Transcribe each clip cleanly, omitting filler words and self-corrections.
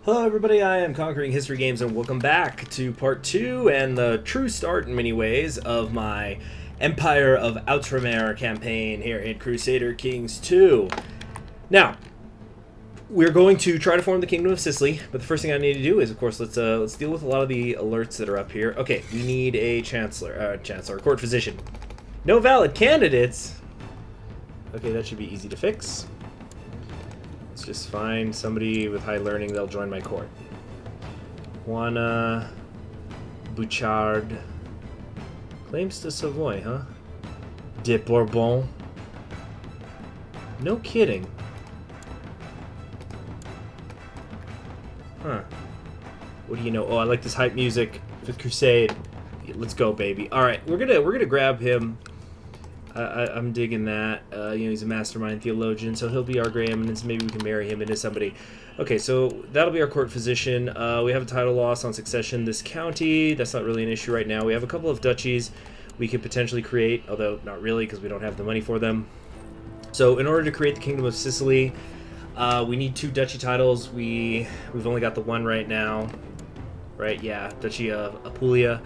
Hello everybody, I am Conquering History Games and welcome back to part 2 and the true start in many ways of my Empire of Outremer campaign here in Crusader Kings 2. Now, we're going to try to form the Kingdom of Sicily, but the first thing I need to do is, of course, let's deal with a lot of the alerts that are up here. Okay, we need a court physician. No valid candidates! Okay, that should be easy to fix. Let's just find somebody with high learning, they'll join my court. Juana Bouchard. Claims to Savoy, huh? De Bourbon. No kidding. Huh. What do you know? Oh, I like this hype music with Crusade. Let's go, baby. All right, we're gonna grab him. I'm digging that. He's a mastermind theologian, so he'll be our Grey Eminence. Maybe we can marry him into somebody. Okay, so that'll be our court physician. We have a title loss on succession this county. That's not really an issue right now. We have a couple of duchies we could potentially create, although not really because we don't have the money for them. So in order to create the Kingdom of Sicily, we need 2 duchy titles. We've only got the one right now. Right, yeah, Duchy of Apulia.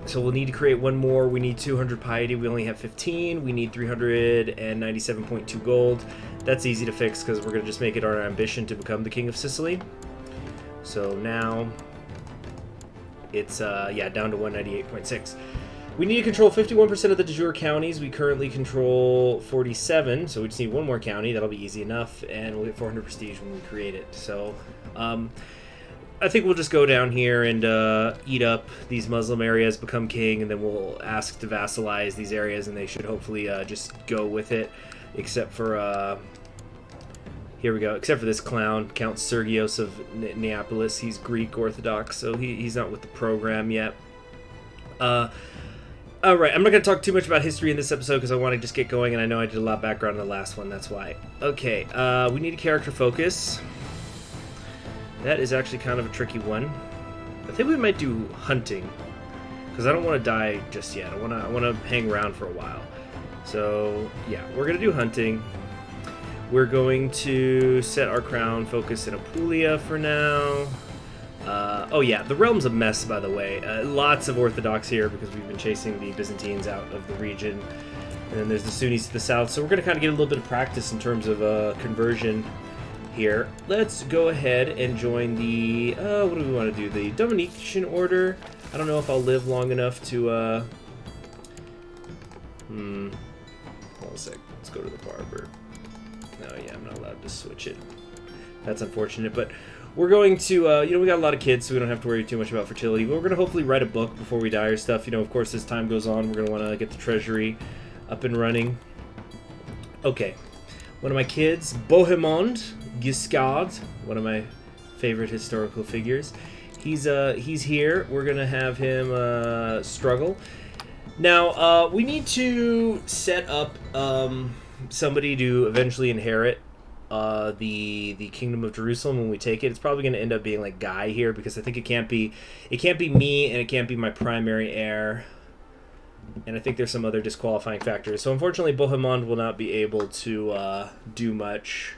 So we'll need to create one more. We need 200 piety. We only have 15. We need 397.2 gold. That's easy to fix because we're going to just make it our ambition to become the King of Sicily. So now it's, down to 198.6. We need to control 51% of the de jure counties. We currently control 47, so we just need one more county. That'll be easy enough, and we'll get 400 prestige when we create it. So, I think we'll just go down here and eat up these Muslim areas, become king, and then we'll ask to vassalize these areas, and they should hopefully just go with it, except for, here we go, except for this clown, Count Sergios of Neapolis. He's Greek Orthodox, so he's not with the program yet. Alright, I'm not going to talk too much about history in this episode because I want to just get going, and I know I did a lot of background in the last one, that's why. Okay, we need a character focus. That is actually kind of a tricky one. I think we might do hunting, because I don't want to die just yet. I want to hang around for a while. So yeah, we're gonna do hunting. We're going to set our crown focus in Apulia for now. Oh yeah, the realm's a mess, by the way. Lots of Orthodox here because we've been chasing the Byzantines out of the region. And then there's the Sunnis to the south. So we're gonna kind of get a little bit of practice in terms of conversion here. Let's go ahead and join the, what do we want to do? The Dominican Order. I don't know if I'll live long enough to, hold on a sec. Let's go to the barber. No, yeah, I'm not allowed to switch it. That's unfortunate, but we're going to, we got a lot of kids, so we don't have to worry too much about fertility, but we're going to hopefully write a book before we die or stuff. Of course, as time goes on, we're going to want to get the treasury up and running. Okay. One of my kids, Bohemond Giscard, one of my favorite historical figures. He's here. We're gonna have him struggle. Now we need to set up somebody to eventually inherit the Kingdom of Jerusalem when we take it. It's probably gonna end up being like Guy here because I think it can't be me and it can't be my primary heir. And I think there's some other disqualifying factors. So unfortunately, Bohemond will not be able to do much.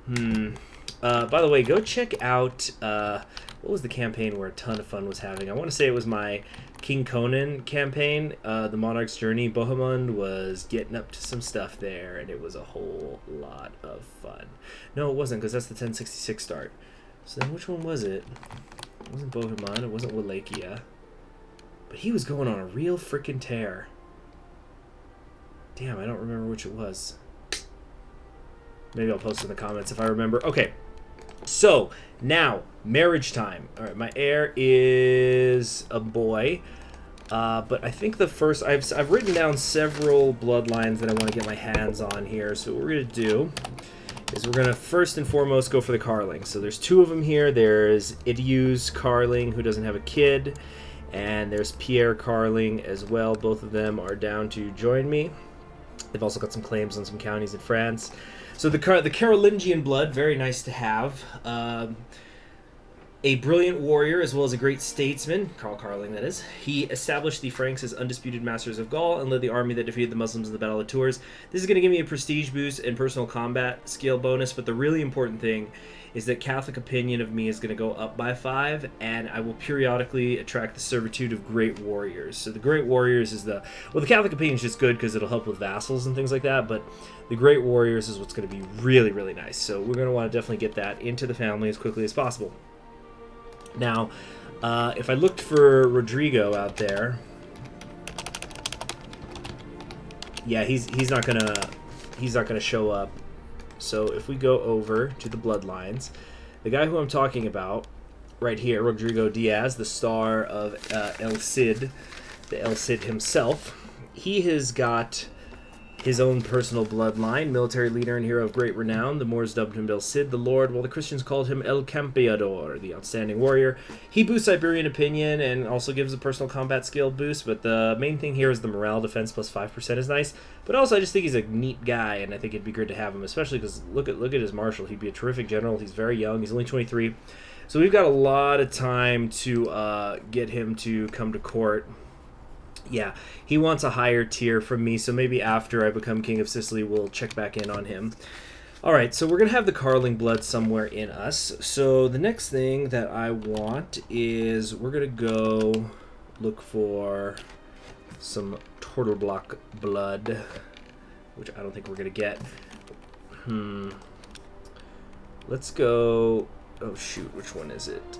By the way, go check out, what was the campaign where a ton of fun was having? I want to say it was my King Conan campaign, the Monarch's Journey. Bohemond was getting up to some stuff there, and it was a whole lot of fun. No, it wasn't, because that's the 1066 start. So then which one was it? It wasn't Bohemond, it wasn't Wallachia. But he was going on a real freaking tear. Damn, I don't remember which it was. Maybe I'll post in the comments if I remember. Okay, so now marriage time. All right, my heir is a boy, but I think the first I've written down several bloodlines that I want to get my hands on here. So what we're gonna do is we're gonna first and foremost go for the Carling. So there's 2 of them here. There's Idius Carling, who doesn't have a kid. And there's Pierre Carling as well. Both of them are down to join me. They've also got some claims on some counties in France. So the Carolingian blood, very nice to have. A brilliant warrior as well as a great statesman, Carl Carling that is, he established the Franks as undisputed masters of Gaul and led the army that defeated the Muslims in the Battle of Tours. This is going to give me a prestige boost and personal combat skill bonus, but the really important thing is that Catholic opinion of me is going to go up by 5, and I will periodically attract the servitude of great warriors. So the great warriors is the Catholic opinion is just good because it'll help with vassals and things like that, but the great warriors is what's going to be really, really nice. So we're going to want to definitely get that into the family as quickly as possible. Now, if I looked for Rodrigo out there, yeah, he's not gonna show up. So if we go over to the Bloodlines, the guy who I'm talking about right here, Rodrigo Diaz, the star of El Cid, the El Cid himself, he has got his own personal bloodline, military leader and hero of great renown. The Moors dubbed him El Cid, the Lord, while the Christians called him El Campeador, the outstanding warrior. He boosts Iberian opinion and also gives a personal combat skill boost, but the main thing here is the morale defense plus 5% is nice. But also I just think he's a neat guy, and I think it'd be good to have him, especially because look at his marshal. He'd be a terrific general. He's very young. He's only 23. So we've got a lot of time to get him to come to court. Yeah, he wants a higher tier from me, so maybe after I become King of Sicily, we'll check back in on him. Alright, so we're going to have the Carling blood somewhere in us. So the next thing that I want is we're going to go look for some turtle block blood, which I don't think we're going to get. Let's go... Oh, shoot, which one is it?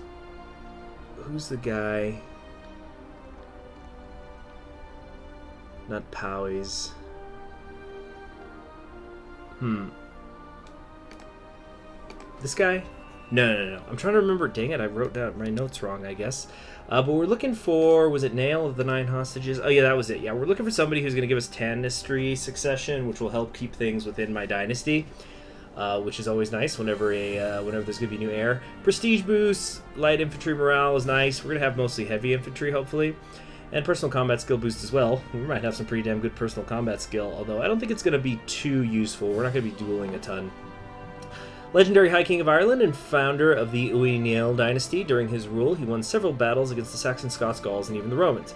Who's the guy... Not Powys. This guy? No. I'm trying to remember. Dang it, I wrote down my notes wrong, I guess. But we're looking for... Was it Nail of the 9 Hostages? Oh, yeah, that was it. Yeah, we're looking for somebody who's going to give us Dynastic succession, which will help keep things within my dynasty. Which is always nice whenever whenever there's going to be new heir. Prestige boost, light infantry morale is nice. We're going to have mostly heavy infantry, hopefully. And personal combat skill boost as well. We might have some pretty damn good personal combat skill, although I don't think it's going to be too useful. We're not going to be dueling a ton. Legendary High King of Ireland and founder of the Uiniel dynasty. During his rule, he won several battles against the Saxons, Scots, Gauls, and even the Romans.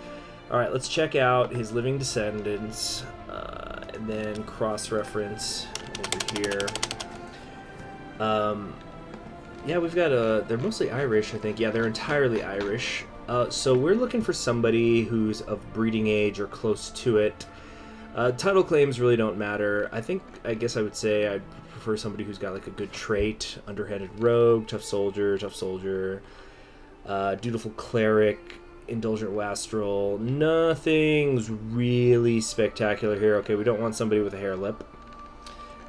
Alright, let's check out his living descendants, and then cross-reference over here. Yeah, we've got they're mostly Irish, I think. Yeah, they're entirely Irish. So we're looking for somebody who's of breeding age or close to it. Title claims really don't matter. I guess I would say I'd prefer somebody who's got like a good trait. Underhanded rogue, tough soldier, dutiful cleric, indulgent wastrel. Nothing's really spectacular here. Okay, we don't want somebody with a hair lip.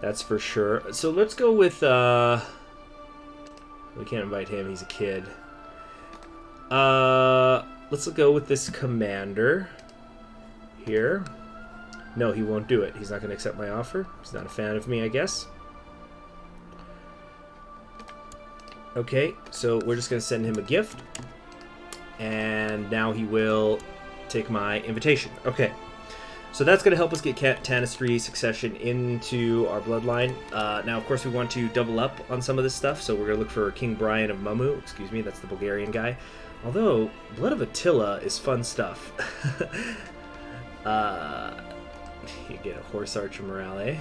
That's for sure. So let's go with... we can't invite him, he's a kid. Let's go with this commander here. No, he won't do it. He's not going to accept my offer. He's not a fan of me, I guess. Okay, so we're just going to send him a gift. And now he will take my invitation. Okay, so that's going to help us get Dynastic succession into our bloodline. Now, of course, we want to double up on some of this stuff, so we're going to look for King Brian of Mumu. Excuse me, that's the Bulgarian guy. Although, Blood of Attila is fun stuff. You get a horse archer morale.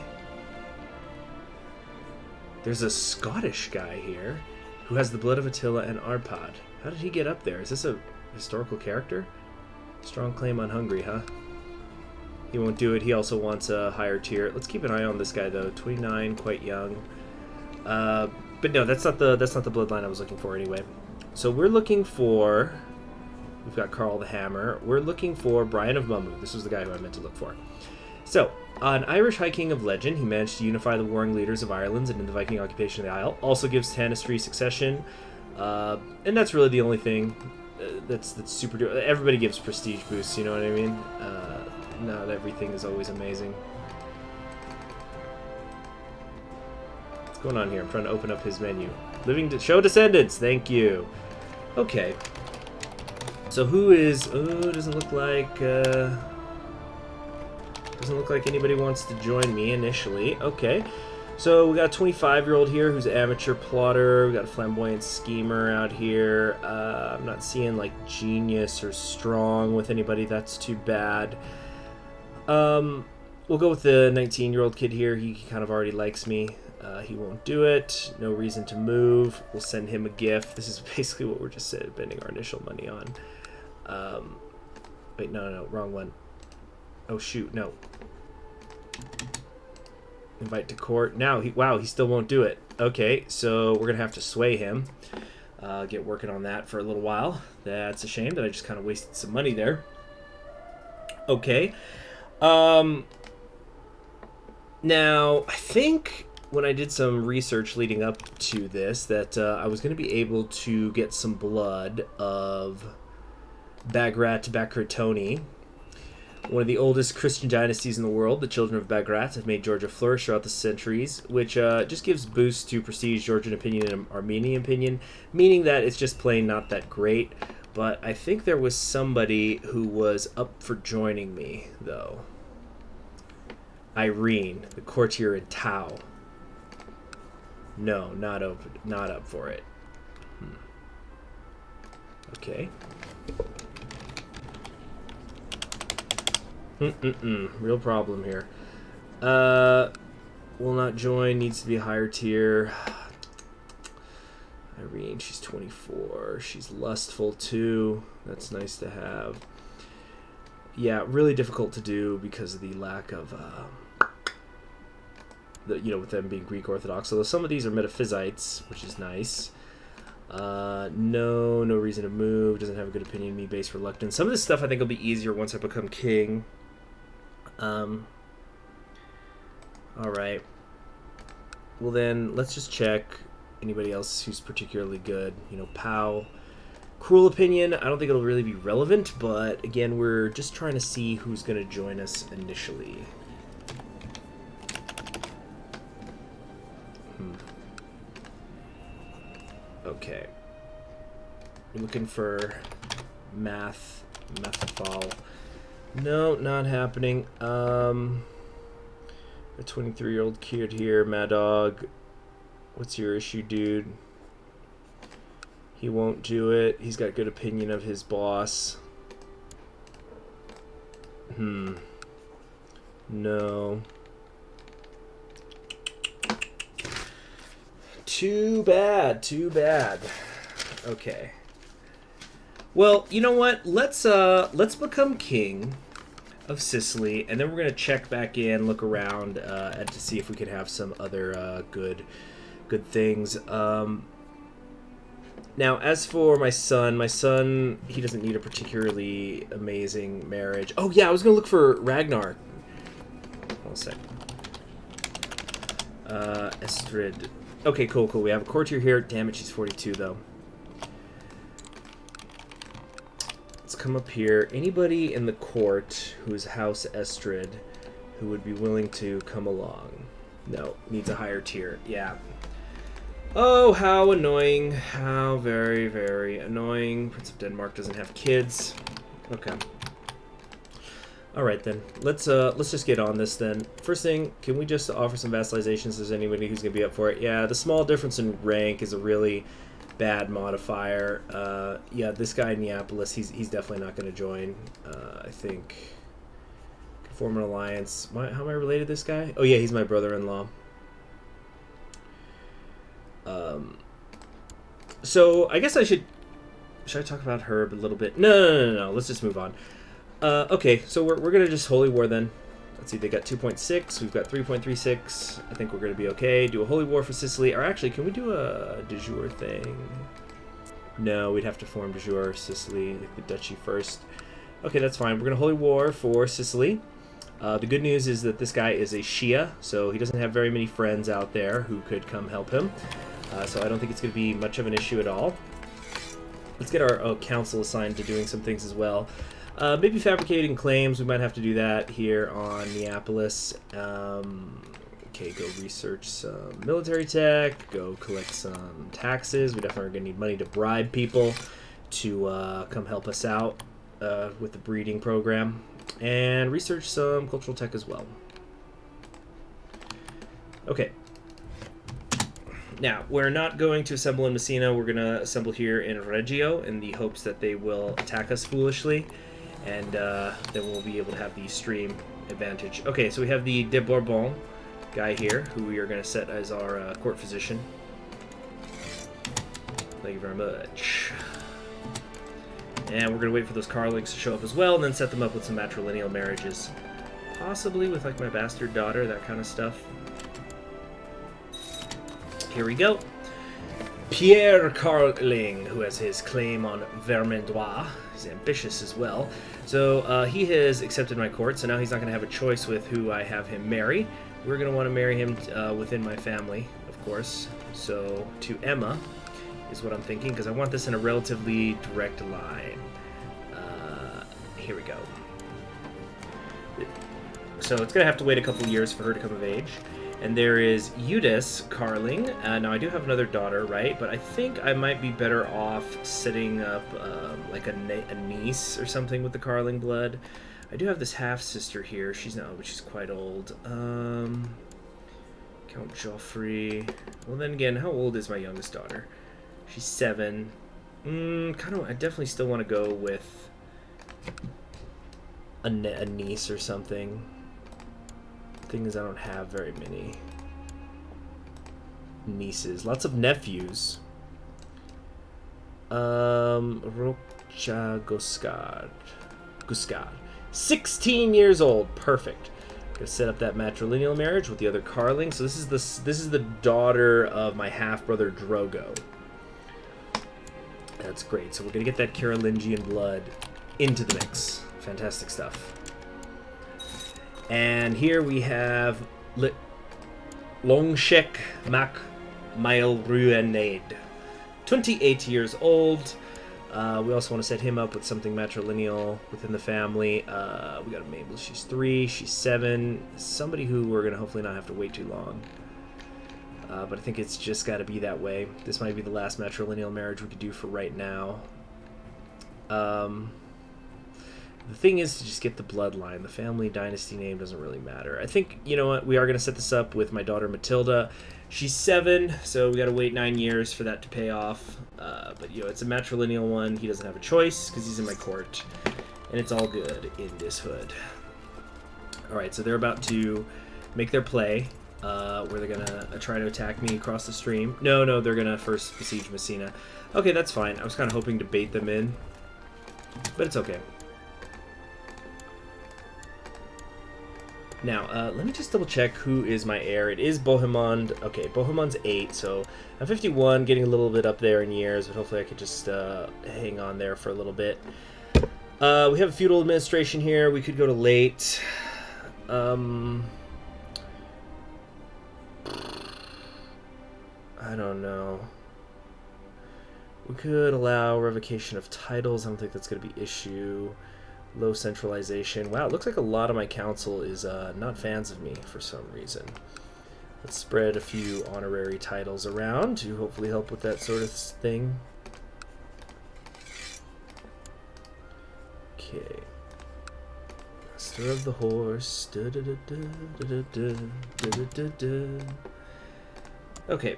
There's a Scottish guy here who has the Blood of Attila and Arpad. How did he get up there? Is this a historical character? Strong claim on Hungary, huh? He won't do it. He also wants a higher tier. Let's keep an eye on this guy, though. 29, quite young. But no, that's not the bloodline I was looking for anyway. So we're looking for... We've got Carl the Hammer. We're looking for Brian of Mumu. This was the guy who I meant to look for. So, an Irish High King of legend, he managed to unify the warring leaders of Ireland and in the Viking occupation of the Isle. Also gives Dynastic succession. And that's really the only thing that's super... Everybody gives prestige boosts, you know what I mean? Not everything is always amazing. What's going on here? I'm trying to open up his menu. Show descendants! Thank you. Okay. So who is... Oh, doesn't look like anybody wants to join me initially. Okay. So we got a 25-year-old here who's an amateur plotter. We got a flamboyant schemer out here. I'm not seeing like genius or strong with anybody. That's too bad. We'll go with the 19-year-old kid here. He kind of already likes me. He won't do it. No reason to move. We'll send him a gift. This is basically what we're just spending our initial money on. Wait, no, wrong one. Oh shoot, no. Invite to court. Now, he still won't do it. Okay, so we're gonna have to sway him. Get working on that for a little while. That's a shame that I just kind of wasted some money there. Okay. Now, I think when I did some research leading up to this that I was going to be able to get some blood of Bagrat Bakratoni, one of the oldest Christian dynasties in the world. The children of Bagrat have made Georgia flourish throughout the centuries, which just gives boost to prestige Georgian opinion and Armenian opinion, meaning that it's just plain not that great. But I think there was somebody who was up for joining me, though. Irene, the courtier in Tau. No, not up for it. Okay. Real problem here. Will not join. Needs to be a higher tier. Irene, she's 24. She's lustful too. That's nice to have. Yeah, really difficult to do because of the lack of, with them being Greek Orthodox. Although some of these are Metaphysites, which is nice. No reason to move. Doesn't have a good opinion of me. Base reluctance. Some of this stuff I think will be easier once I become king. All right. Well then, let's just check anybody else who's particularly good. Pow. Cruel opinion. I don't think it'll really be relevant, but again, we're just trying to see who's going to join us initially. Okay. We're looking for Mathafal. No, not happening. A 23-year-old kid here, Mad Dog. What's your issue, dude? He won't do it. He's got good opinion of his boss. No. Too bad. Okay. Well, you know what? Let's become king of Sicily, and then we're gonna check back in, look around, and to see if we could have some other good things. Now, as for my son, he doesn't need a particularly amazing marriage. Oh yeah, I was gonna look for Ragnar. Hold on a sec. Estrid. Okay, cool. We have a courtier here. Damn it, she's 42 though. Let's come up here. Anybody in the court who's House Estrid who would be willing to come along? No, needs a higher tier. Yeah. Oh, how annoying. How very, very annoying. Prince of Denmark doesn't have kids. Okay. Alright then. Let's just get on this then. First thing, can we just offer some vassalizations if there's anybody who's going to be up for it? Yeah, the small difference in rank is a really bad modifier. Yeah, this guy in Neapolis, he's definitely not going to join. I think. Form an alliance. How am I related to this guy? Oh yeah, he's my brother-in-law. So I guess should I talk about Herb a little bit? No. Let's just move on. Okay, so we're gonna just holy war then. Let's see, they got 2.6. We've got 3.36. I think we're gonna be okay. Do a holy war for Sicily, or actually, can we do a de jure thing? No, we'd have to form de jure Sicily, like the duchy first. Okay, that's fine. We're gonna holy war for Sicily. The good news is that this guy is a Shia, so he doesn't have very many friends out there who could come help him. So I don't think it's going to be much of an issue at all. Let's get our council assigned to doing some things as well. Maybe fabricating claims. We might have to do that here on Neapolis. Okay, go research some military tech. Go collect some taxes. We definitely are going to need money to bribe people to come help us out with the breeding program. And research some cultural tech as well. Okay. Now, we're not going to assemble in Messina. We're going to assemble here in Reggio in the hopes that they will attack us foolishly, and then we'll be able to have the stream advantage. Okay, so we have the de Bourbon guy here, who we are going to set as our court physician. Thank you very much. And we're going to wait for those Carlings to show up as well, and then set them up with some matrilineal marriages. Possibly with, like, my bastard daughter, that kind of stuff. Here we go. Pierre Carling, who has his claim on Vermandois. He's ambitious as well. So he has accepted my court, so now he's not going to have a choice with who I have him marry. We're going to want to marry him within my family, of course. So to Emma is what I'm thinking, because I want this in a relatively direct line. Here we go. So it's going to have to wait a couple years for her to come of age. And there is Eudice Carling. Now, I do have another daughter, right? But I think I might be better off setting up like a niece or something with the Carling blood. I do have this half-sister here. She's quite old. Count Joffrey. Well, then again, how old is my youngest daughter? She's 7. I definitely still want to go with a niece or something. Thing is, I don't have very many nieces. Lots of nephews. Rocha Guskard. 16 years old. Perfect. Gonna set up that matrilineal marriage with the other Carling. So this is the daughter of my half brother Drogo. That's great. So we're gonna get that Carolingian blood into the mix. Fantastic stuff. And here we have Longshek Mac Mailruenade, 28 years old. We also want to set him up with something matrilineal within the family. We got a Mabel. She's 3. She's 7. Somebody who we're going to hopefully not have to wait too long. But I think it's just got to be that way. This might be the last matrilineal marriage we could do for right now. The thing is to just get the bloodline. The family dynasty name doesn't really matter. I think, you know what, we are going to set this up with my daughter Matilda. She's 7, so we got to wait 9 years for that to pay off. But, you know, it's a matrilineal one. He doesn't have a choice because he's in my court. And it's all good in this hood. Alright, so they're about to make their play. Where they're going to try to attack me across the stream. No, they're going to first besiege Messina. Okay, that's fine. I was kind of hoping to bait them in. But it's okay. Now, let me just double check who is my heir. It is Bohemond. Okay, Bohemond's 8, so I'm 51, getting a little bit up there in years, but hopefully I could just hang on there for a little bit. We have a feudal administration here. We could go to late. I don't know. We could allow revocation of titles. I don't think that's going to be issue. Low centralization. Wow, it looks like a lot of my council is not fans of me for some reason. Let's spread a few honorary titles around to hopefully help with that sort of thing. Okay. Master of the Horse. Okay.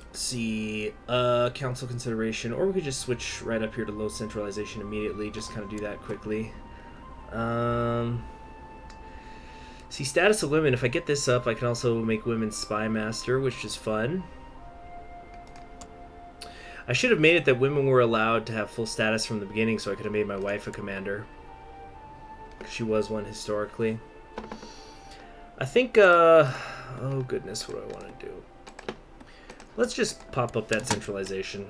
Let's see. Council consideration, or we could just switch right up here to low centralization immediately. Just kind of do that quickly. See, status of women. If I get this up, I can also make women spy master, which is fun. I should have made it that women were allowed to have full status from the beginning, so I could have made my wife a commander. She was one historically. I think, oh goodness, what do I want to do? Let's just pop up that centralization.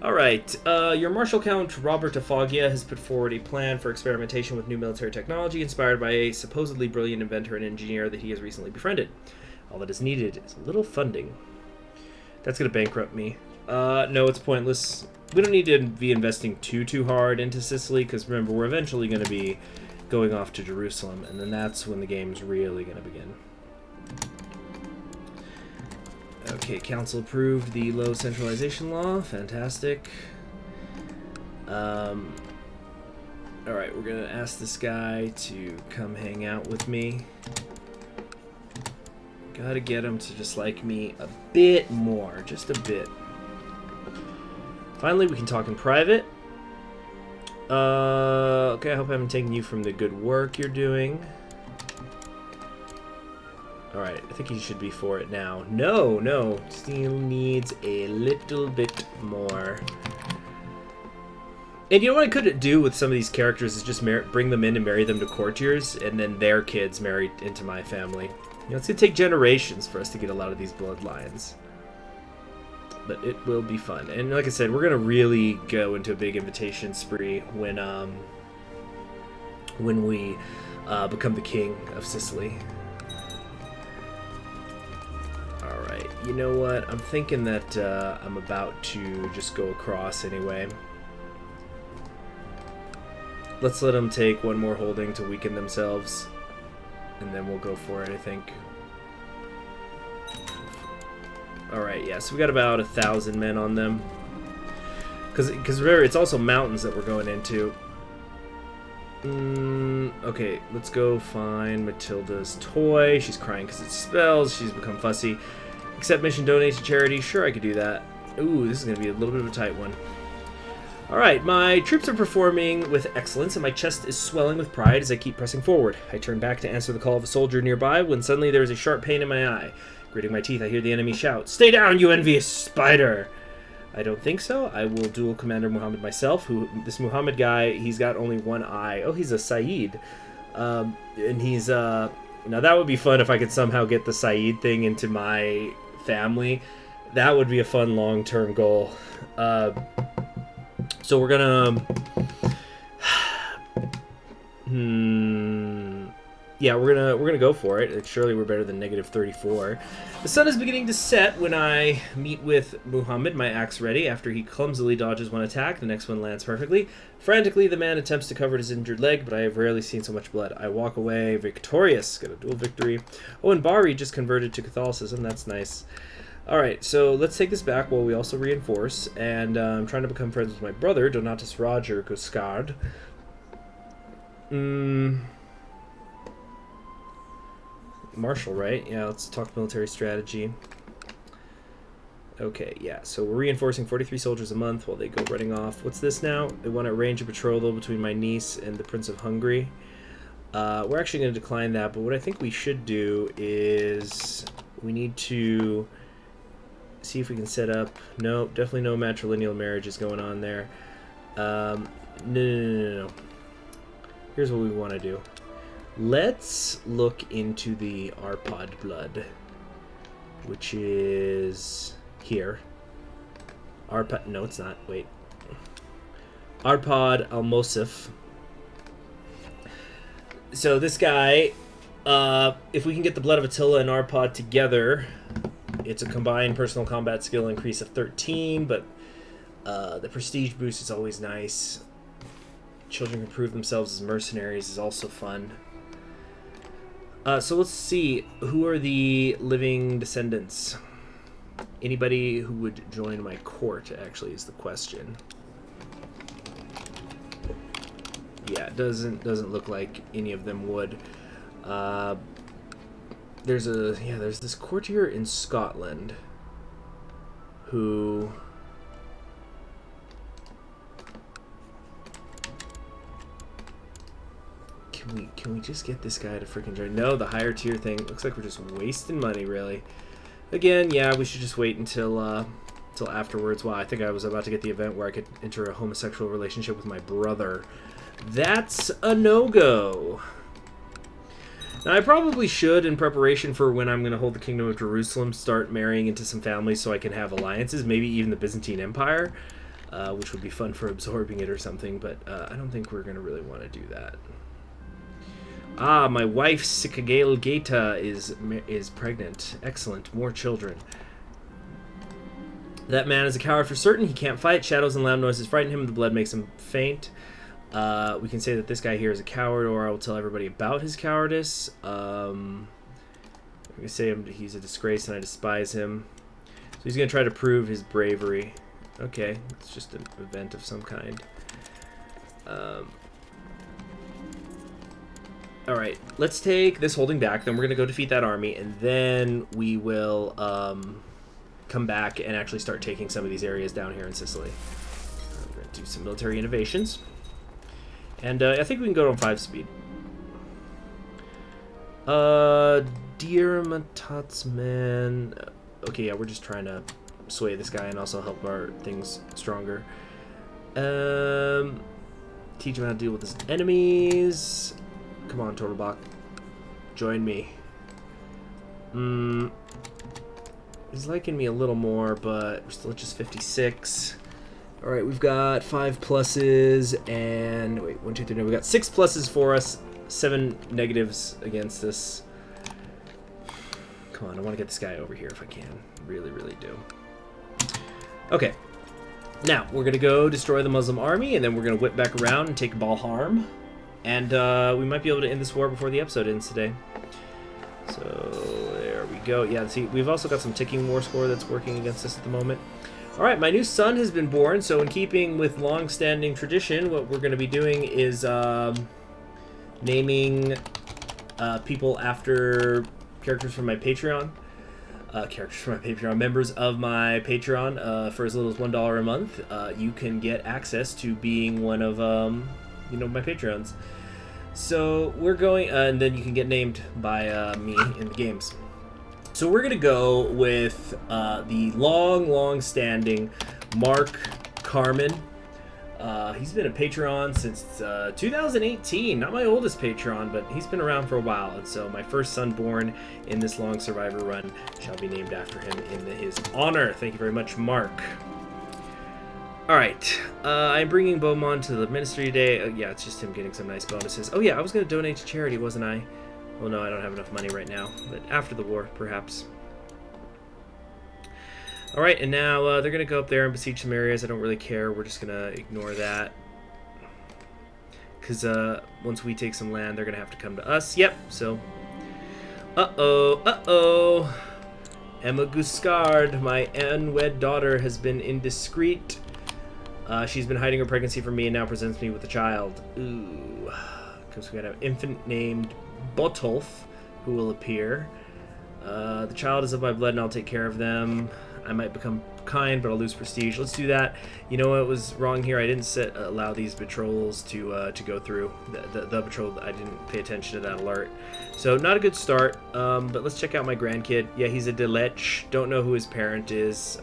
Alright, your Marshal Count Robert of Foggia has put forward a plan for experimentation with new military technology inspired by a supposedly brilliant inventor and engineer that he has recently befriended. All that is needed is a little funding. That's going to bankrupt me. No, it's pointless. We don't need to be investing too hard into Sicily, because remember, we're eventually going to be going off to Jerusalem, and then that's when the game's really going to begin. Okay, council approved the low centralization law. Fantastic. Alright, we're going to ask this guy to come hang out with me. Gotta get him to just like me a bit more. Just a bit. Finally, we can talk in private. Okay, I hope I haven't taken you from the good work you're doing. Alright, I think he should be for it now. No, still needs a little bit more. And you know what I could do with some of these characters is just bring them in and marry them to courtiers, and then their kids married into my family. You know, it's going to take generations for us to get a lot of these bloodlines. But it will be fun. And like I said, we're going to really go into a big invitation spree when we become the king of Sicily. Alright, you know what? I'm thinking that I'm about to just go across anyway. Let's let them take one more holding to weaken themselves, and then we'll go for it, I think. Alright, yeah, so we got about 1,000 men on them. Because remember, it's also mountains that we're going into. Okay, let's go find Matilda's toy. She's crying because it spells. She's become fussy. Accept mission, donate to charity. Sure, I could do that. Ooh, this is going to be a little bit of a tight one. Alright, my troops are performing with excellence, and my chest is swelling with pride as I keep pressing forward. I turn back to answer the call of a soldier nearby when suddenly there is a sharp pain in my eye. Gritting my teeth, I hear the enemy shout, "Stay down, you envious spider!" I don't think so. I will duel Commander Muhammad myself, this Muhammad guy, he's got only one eye. Oh, he's a Saeed. And he's, now that would be fun if I could somehow get the Saeed thing into my family. That would be a fun long-term goal. So we're gonna... yeah, we're gonna go for it. Surely we're better than -34. The sun is beginning to set when I meet with Muhammad, my axe ready. After he clumsily dodges one attack, the next one lands perfectly. Frantically, the man attempts to cover his injured leg, but I have rarely seen so much blood. I walk away victorious. Got a dual victory. Oh, and Bari just converted to Catholicism. That's nice. Alright, so let's take this back while we also reinforce. And I'm trying to become friends with my brother, Donatus Roger Guscard. Marshall, right? Yeah, let's talk military strategy. Okay, yeah, so we're reinforcing 43 soldiers a month while they go running off. What's this now? They want to arrange a betrothal between my niece and the Prince of Hungary. We're actually going to decline that, but what I think we should do is we need to see if we can set up... No, definitely no matrilineal marriages going on there. No. Here's what we want to do. Let's look into the Arpad blood, which is here. Arpad, no, it's not. Wait. Arpad Almosif. So this guy, if we can get the blood of Attila and Arpad together, it's a combined personal combat skill increase of 13, but the prestige boost is always nice. Children can prove themselves as mercenaries is also fun. So let's see, who are the living descendants? Anybody who would join my court, actually, is the question. Yeah, it doesn't look like any of them would. There's this courtier in Scotland who... Can we just get this guy to freaking join? No, the higher tier thing. Looks like we're just wasting money, really. Again, yeah, we should just wait until afterwards. Wow, I think I was about to get the event where I could enter a homosexual relationship with my brother. That's a no-go. Now, I probably should, in preparation for when I'm going to hold the Kingdom of Jerusalem, start marrying into some families so I can have alliances, maybe even the Byzantine Empire, which would be fun for absorbing it or something, but I don't think we're going to really want to do that. Ah, my wife, Sikagale Geta, is pregnant. Excellent. More children. That man is a coward for certain. He can't fight. Shadows and loud noises frighten him. The blood makes him faint. We can say that this guy here is a coward, or I will tell everybody about his cowardice. I'm going to say he's a disgrace and I despise him. So he's going to try to prove his bravery. Okay, it's just an event of some kind. Alright, let's take this holding back, then we're going to go defeat that army, and then we will come back and actually start taking some of these areas down here in Sicily. We're going to do some military innovations. And I think we can go on 5 speed. Dear Matatsman. Okay, yeah, we're just trying to sway this guy and also help our things stronger. Teach him how to deal with his enemies. Come on, Torbach. Join me. He's liking me a little more, but we're still at just 56. Alright, we've got 5 pluses, and... Wait, 1, 2, 3, no. We've got 6 pluses for us, 7 negatives against us. Come on, I want to get this guy over here if I can. Really, really do. Okay. Now, we're going to go destroy the Muslim army, and then we're going to whip back around and take Balharm. And we might be able to end this war before the episode ends today. So, there we go. Yeah, see, we've also got some ticking war score that's working against us at the moment. Alright, my new son has been born, so in keeping with long-standing tradition, what we're going to be doing is naming people after characters from my Patreon. Members of my Patreon, for as little as $1 a month, you can get access to being one of, my Patreons. So we're going, and then you can get named by me in the games. So we're going to go with the long-standing Mark Carmen. He's been a Patreon since 2018. Not my oldest Patreon, but he's been around for a while. And so my first son born in this long Survivor run shall be named after him in his honor. Thank you very much, Mark. All right. I'm bringing Beaumont to the ministry today. Yeah, it's just him getting some nice bonuses. Oh, yeah, I was going to donate to charity, wasn't I? Well, no, I don't have enough money right now, but after the war, perhaps. All right, and now they're going to go up there and besiege some areas. I don't really care. We're just going to ignore that. Because once we take some land, they're going to have to come to us. Yep, so... Uh-oh. Emma Guscard, my unwed daughter, has been indiscreet. She's been hiding her pregnancy from me and now presents me with a child. Ooh. Because we got an infant named Botolf, who will appear. The child is of my blood and I'll take care of them. I might become kind, but I'll lose prestige. Let's do that. You know what was wrong here? I didn't allow these patrols to go through. The patrol, I didn't pay attention to that alert. So not a good start, but let's check out my grandkid. Yeah, he's a Delech. Don't know who his parent is.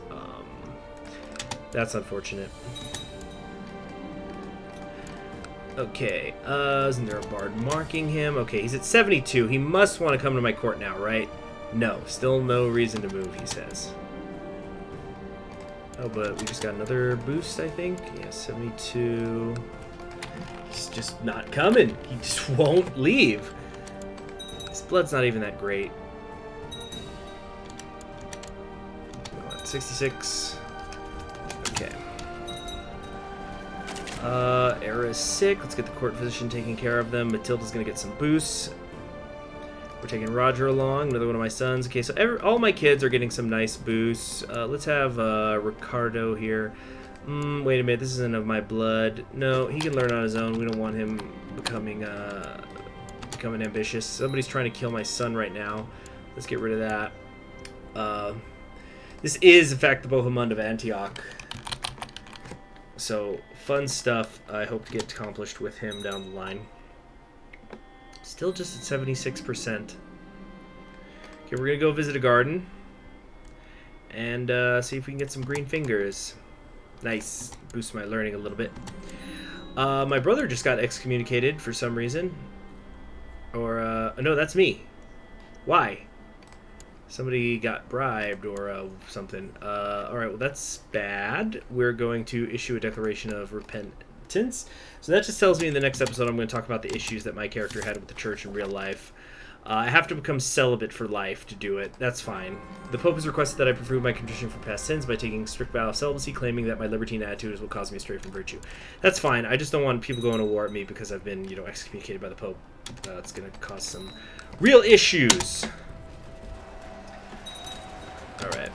That's unfortunate. Okay, isn't there a bard marking him? Okay, he's at 72. He must want to come to my court now, right? No, still no reason to move, he says. Oh, but we just got another boost, I think. Yeah, 72. He's just not coming. He just won't leave. His blood's not even that great. 66. Okay. Era is sick. Let's get the court physician taking care of them. Matilda's gonna get some boosts. We're taking Roger along, another one of my sons. Okay, so all my kids are getting some nice boosts. Let's have Ricardo here. Wait a minute, this isn't of my blood. No, he can learn on his own. We don't want him becoming ambitious. Somebody's trying to kill my son right now. Let's get rid of that. This is, in fact, the Bohemond of Antioch. So, fun stuff I hope to get accomplished with him down the line. Still just at 76%. Okay, we're going to go visit a garden. And see if we can get some green fingers. Nice. Boost my learning a little bit. My brother just got excommunicated for some reason. Or, no, that's me. Why? Somebody got bribed or something. Alright, well that's bad. We're going to issue a declaration of repentance. So that just tells me in the next episode I'm going to talk about the issues that my character had with the church in real life. I have to become celibate for life to do it. That's fine. The Pope has requested that I prove my contrition for past sins by taking strict vow of celibacy, claiming that my libertine attitude will cause me to stray from virtue. That's fine. I just don't want people going to war at me because I've been, excommunicated by the Pope. It's going to cause some real issues. Alright.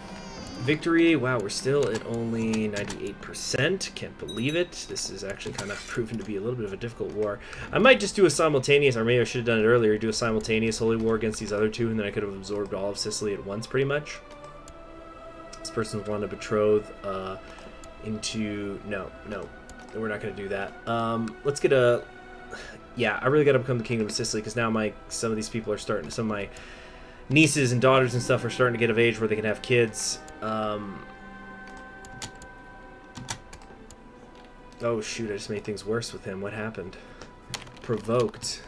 Victory, wow, we're still at only 98%. Can't believe it. This is actually kind of proven to be a little bit of a difficult war. I might just do a simultaneous, or maybe I should have done it earlier, do a simultaneous holy war against these other two, and then I could have absorbed all of Sicily at once, pretty much. This person's wanting to betroth into... No, we're not going to do that. Let's get a... Yeah, I really got to become the Kingdom of Sicily, because now some of these people are starting... Some of my nieces and daughters and stuff are starting to get of age where they can have kids. Oh shoot, I just made things worse with him. What happened? Provoked.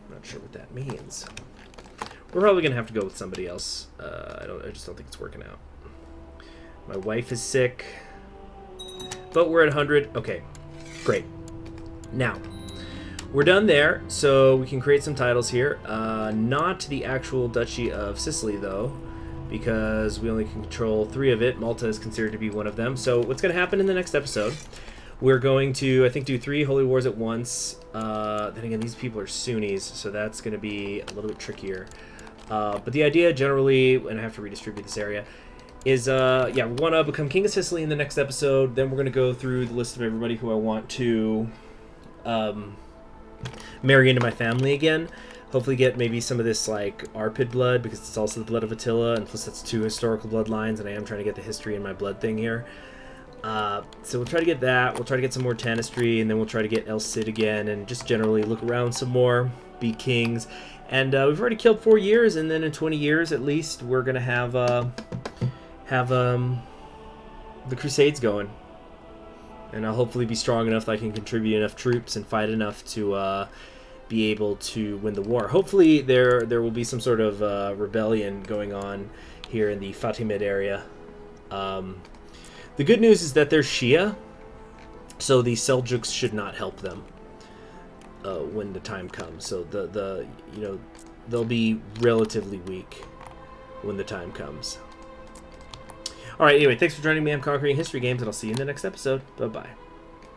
I'm not sure what that means. We're probably gonna have to go with somebody else. I just don't think it's working out. My wife is sick. But we're at 100. Okay, great. Now, we're done there, so we can create some titles here. Not the actual Duchy of Sicily, though, because we only can control 3 of it. Malta is considered to be one of them. So what's going to happen in the next episode, we're going to, I think, do 3 holy wars at once. Then again, these people are Sunnis, so that's going to be a little bit trickier. But the idea generally, and I have to redistribute this area, is, yeah, we want to become King of Sicily in the next episode. Then we're going to go through the list of everybody who I want to marry into my family again. Hopefully get maybe some of this, like, Arpid blood, because it's also the blood of Attila, and plus that's 2 historical bloodlines, and I am trying to get the history in my blood thing here. So we'll try to get that. We'll try to get some more Tanistry, and then we'll try to get El Cid again, and just generally look around some more, be kings. And we've already killed 4 years, and then in 20 years at least, we're going to have the Crusades going. And I'll hopefully be strong enough that I can contribute enough troops and fight enough to be able to win the war. Hopefully there will be some sort of rebellion going on here in the Fatimid area. The good news is that they're Shia, so the Seljuks should not help them when the time comes. So they'll be relatively weak when the time comes. All right, anyway, thanks for joining me. I'm Conquering History Games, and I'll see you in the next episode. Bye-bye.